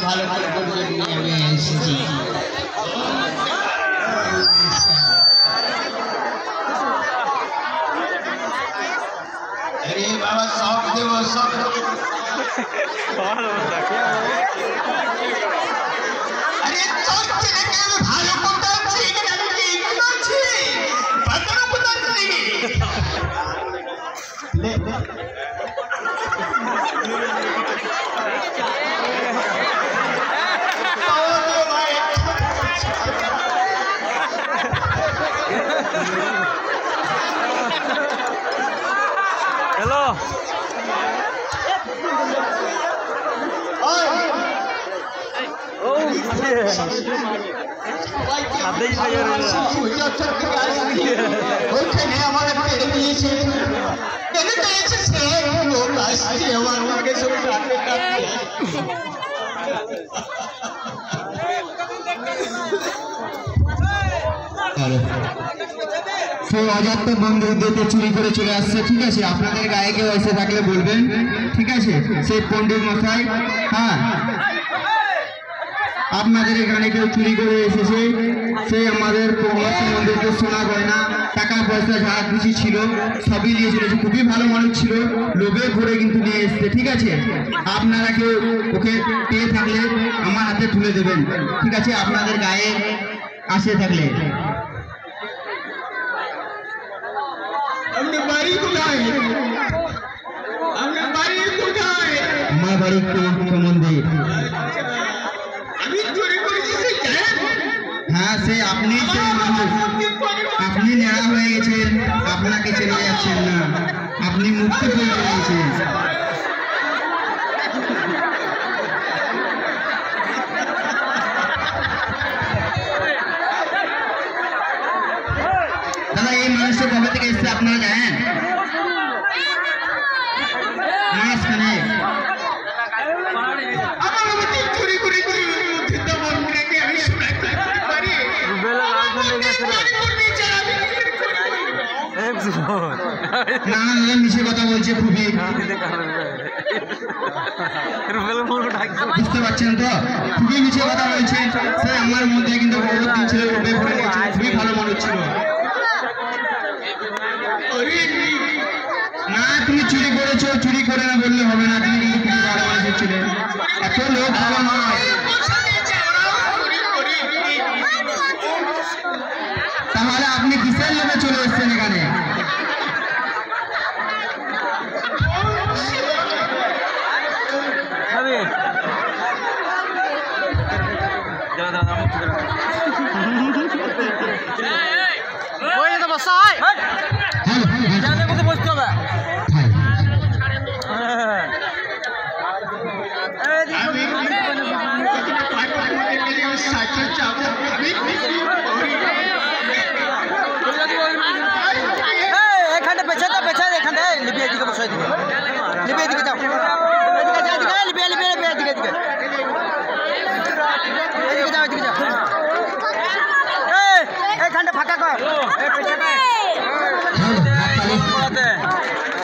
ভালো করবার জন্য আমি এসেছি। अरे बाबा शौक देव शौक अरे शौक भालो করতে ले हेलो অজাত্ত বন্ধুদেরকে চুরি করে চলে আসছে। ঠিক আছে, আপনাদের গায়ে কেউ এসে থাকলে বলবেন। ঠিক আছে, সেই পণ্ডিত মশাই, হ্যাঁ আপনাদের এখানে কেউ চুরি করে এসেছে। সেই আমাদের মন্দিরকে সোনা গয়না টাকা পয়সা যা কিছু ছিল সবই নিয়ে চলেছে। খুবই ভালো মানুষ ছিল, লোভে ঘুরে কিন্তু নিয়ে এসছে। ঠিক আছে, আপনারা কেউ ওকে পেয়ে থাকলে আমার হাতে তুলে দেবেন। ঠিক আছে, আপনাদের গায়ে আসে থাকলে। আমার বাড়ি মন্দির হ্যাঁ, সে আপনি সেই মানুষ, আপনি নেড়া হয়ে গেছেন, আপনাকে চেনে যাচ্ছেন না, আপনি মুক্তি পেয়ে গেছেন। দাদা, এই মানুষটা কবে থেকে এসছে আপনারা জানেন? মাঝখানে না মিশে কথা বলছে, খুবই বুঝতে পারছেন তো, খুবই মিশে কথা বলছে। সে আমার মধ্যে কিন্তু ছিল, খুবই ভালো মানুষ ছিল। না তুমি চুরি করেছো, চুরি করে না বললে হবে না, তুমি কিন্তু খুবই ভালো মানুষের ছিলেন। এত লোক ভালো নয়, তাহলে আপনি কিসের লোভে চলে এসছেন এখানে? फाका कर